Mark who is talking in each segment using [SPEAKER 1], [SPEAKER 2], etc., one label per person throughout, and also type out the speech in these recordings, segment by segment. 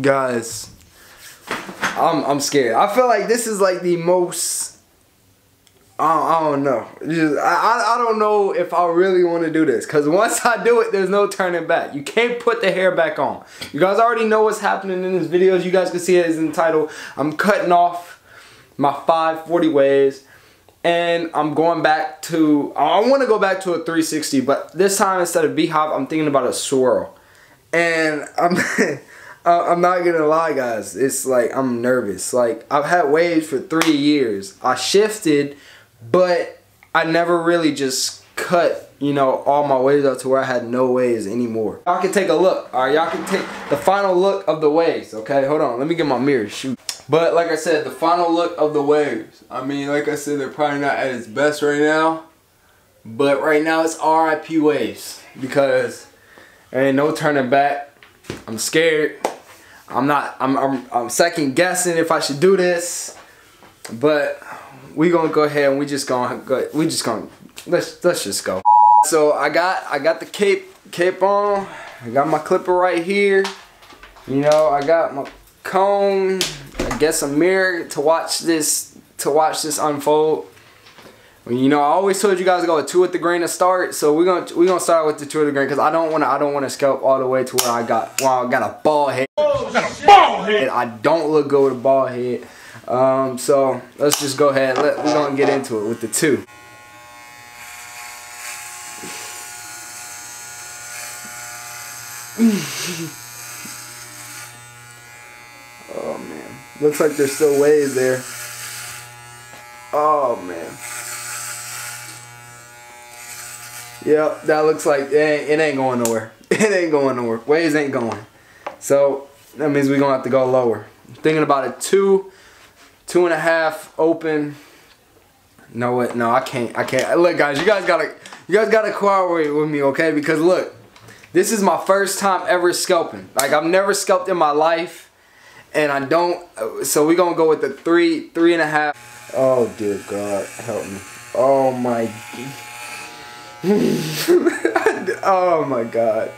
[SPEAKER 1] Guys, I'm scared. I feel like this is like the most, I don't know. I don't know if I really want to do this, because once I do it, there's no turning back. You can't put the hair back on. You guys already know what's happening in this video. As you guys can see, it is in the title. I'm cutting off my 540 waves, and I'm going back to, I want to go back to a 360, but this time instead of beehive, I'm thinking about a swirl. And I'm not gonna lie, guys, it's like I'm nervous. Like, I've had waves for 3 years. I shifted, but I never really just cut, you know, all my waves up to where I had no waves anymore. Y'all can take a look, alright? Y'all can take the final look of the waves, okay? Hold on, let me get my mirror, shoot. But like I said, the final look of the waves. I mean, like I said, they're probably not at its best right now. But right now, it's RIP waves, because there ain't no turning back. I'm scared. I'm second guessing if I should do this, but we gonna go ahead and let's just go. So I got the cape on. I got my clipper right here. You know, I got my comb. I guess a mirror to watch this unfold. You know, I always told you guys to go with 2 at the grain to start, so we're gonna start with the 2 at the grain, because I don't want to scalp all the way to where I got a bald head. I got a bald head. I don't look good with a bald head. So let's just go ahead. We're gonna get into it with the 2. Oh man, looks like there's still waves there. Oh man. Yep, that looks like it ain't going nowhere. It ain't going nowhere. Waves ain't going. So that means we're gonna have to go lower. I'm thinking about a 2.5 open. No, what? No, I can't. Look, guys, you guys gotta cooperate with me, okay? Because look, this is my first time ever scalping. Like, I've never scalped in my life, and I don't. So we're gonna go with the 3.5. Oh dear God, help me. Oh my. Oh my God.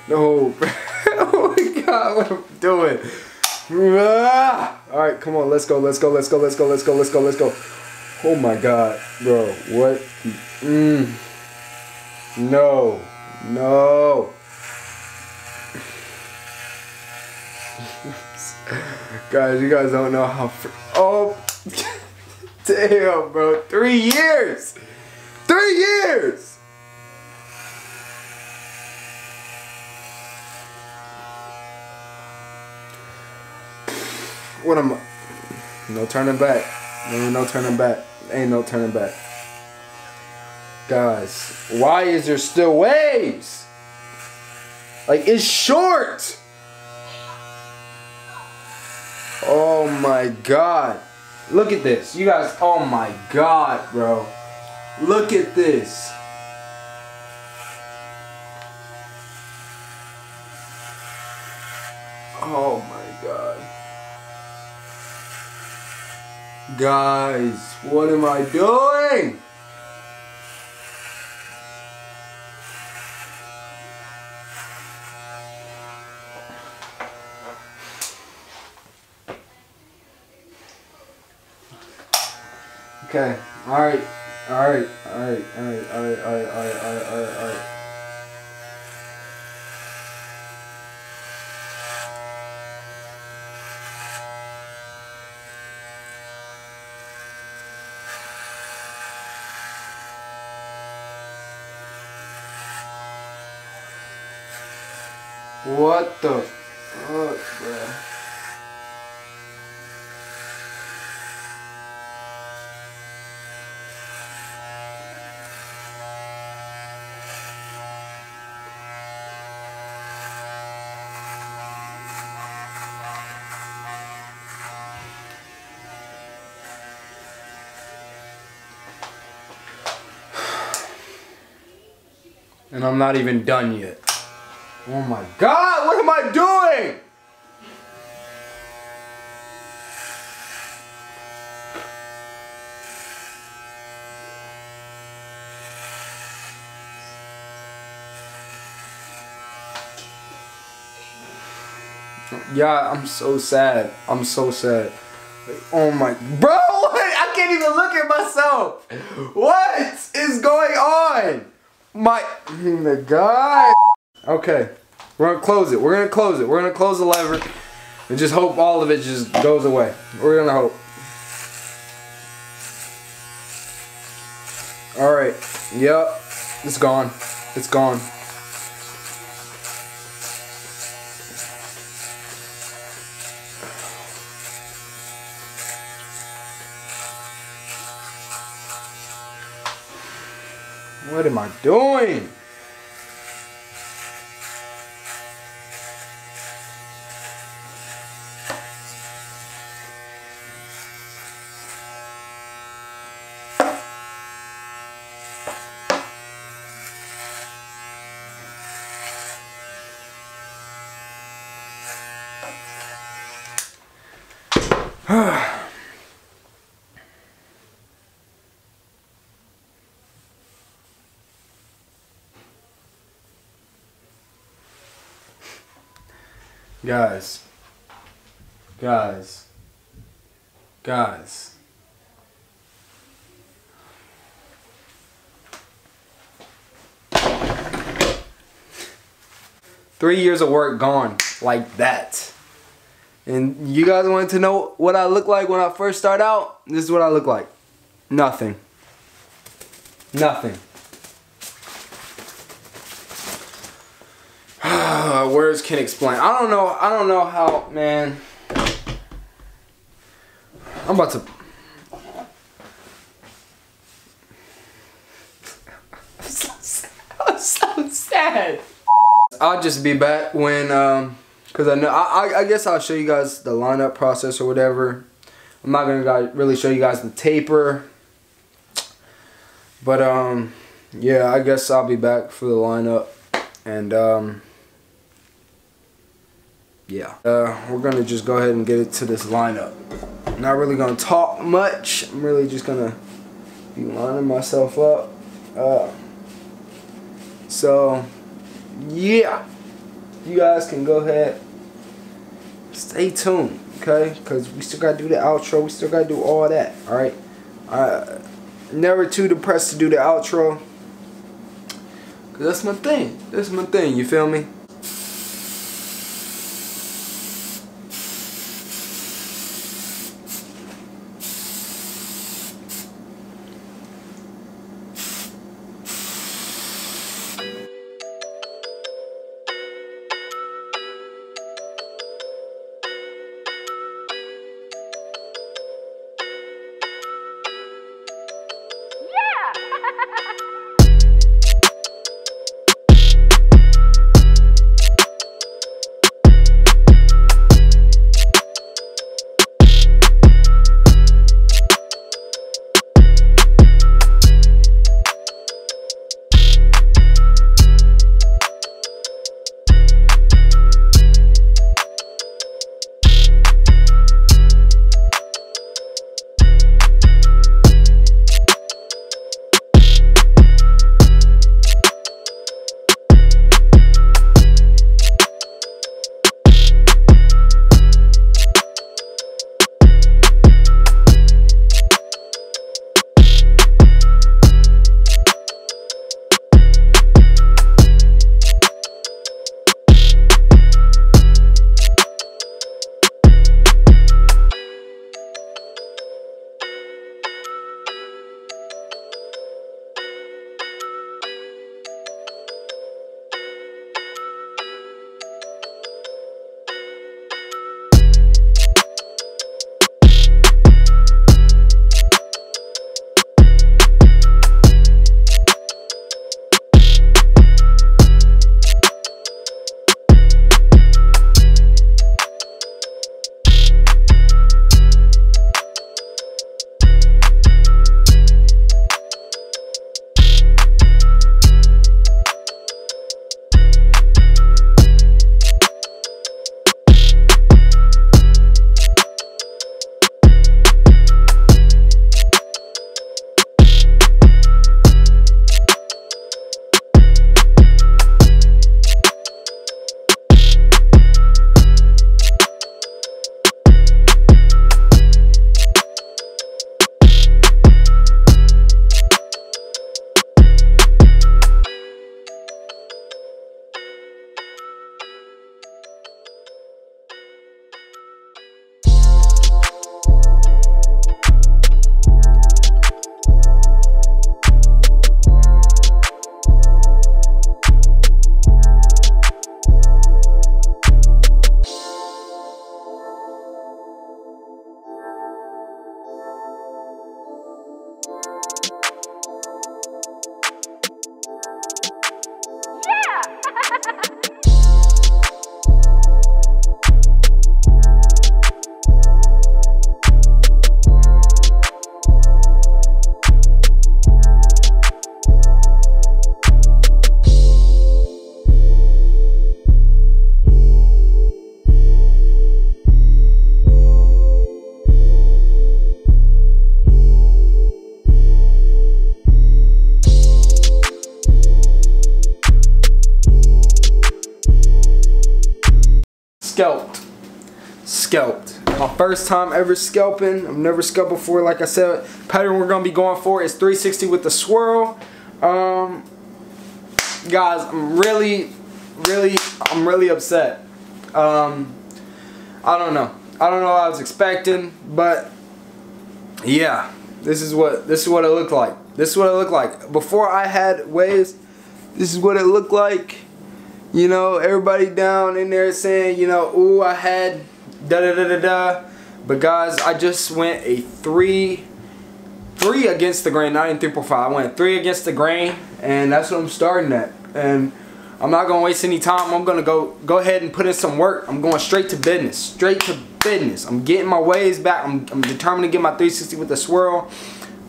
[SPEAKER 1] No. Oh my God, what am I doing? Alright, come on, let's go. Oh my God, bro. What? No. Guys, you guys don't know how. Oh. Damn, bro. 3 years. 3 years. What am I? No turning back. Ain't no turning back. Ain't no turning back. Guys, why is there still waves? Like, it's short. Oh my God. Look at this. You guys, oh my God, bro. Look at this. Oh my God. Guys, what am I doing? Okay, alright. What the fuck, bro? And I'm not even done yet. Oh my God, what am I doing? Yeah, I'm so sad. I'm so sad. Oh my, bro, I can't even look at myself. What is going on? The guy. Okay, we're gonna close it. We're gonna close it. We're gonna close the lever and just hope all of it just goes away. We're gonna hope. All right. Yep. It's gone. It's gone. What am I doing? Guys. 3 years of work gone like that. And you guys wanted to know what I look like when I first start out? This is what I look like. Nothing. Nothing. Words can't explain. I don't know how, man. I'm about to. I'm so sad. I'll just be back when, cause I guess I'll show you guys the lineup process or whatever. I'm not gonna really show you guys the taper, but yeah, I guess I'll be back for the lineup, and yeah, we're gonna just go ahead and get it to this lineup. I'm not really gonna talk much. I'm really just gonna be lining myself up. So yeah, you guys can go ahead, stay tuned, okay? Because we still gotta do the outro. We still gotta do all that. All right. Never too depressed to do the outro, cause that's my thing. That's my thing. You feel me? Scalped. Scalped. My first time ever scalping. I've never scalped before. Like I said, pattern we're gonna be going for is 360 with the swirl. Guys, I'm really upset. I don't know what I was expecting, but yeah, this is what it looked like. This is what it looked like before I had waves. This is what it looked like. You know, everybody down in there saying, you know, ooh, I had da da da da da. But guys, I just went a three against the grain, not in 3.5. I went 3 against the grain, and that's what I'm starting at. And I'm not gonna waste any time. I'm gonna go ahead and put in some work. I'm going straight to business. Straight to business. I'm getting my waves back. I'm determined to get my 360 with the swirl.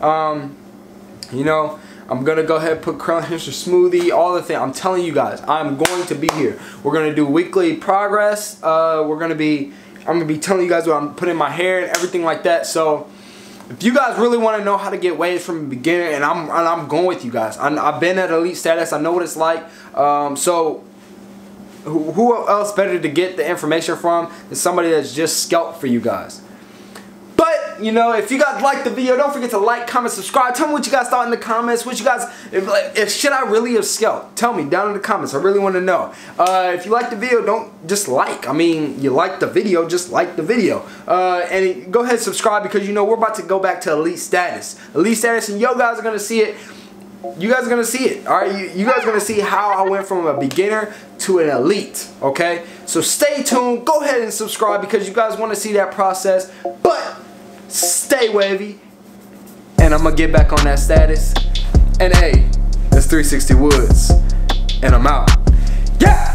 [SPEAKER 1] You know, I'm gonna go ahead and put curl hamster smoothie, all the things. I'm telling you guys, I'm going to be here. We're gonna do weekly progress. I'm gonna be telling you guys what I'm putting in my hair and everything like that. So if you guys really want to know how to get waves from the beginner, and I'm going with you guys. I've been at elite status. I know what it's like. So who else better to get the information from than somebody that's just scalped for you guys? But you know, if you guys liked the video, don't forget to like, comment, subscribe. Tell me what you guys thought in the comments. What you guys, if should I really have scalped? Tell me down in the comments. I really want to know. If you like the video, don't just like. I mean, you like the video, just like the video. And go ahead and subscribe, because you know we're about to go back to elite status. Elite status, and yo guys are gonna see it. You guys are gonna see it. All right, you guys are gonna see how I went from a beginner to an elite. Okay, so stay tuned. Go ahead and subscribe, because you guys want to see that process. But stay wavy, and I'm gonna get back on that status. And hey, that's 360 Woods, and I'm out. Yeah.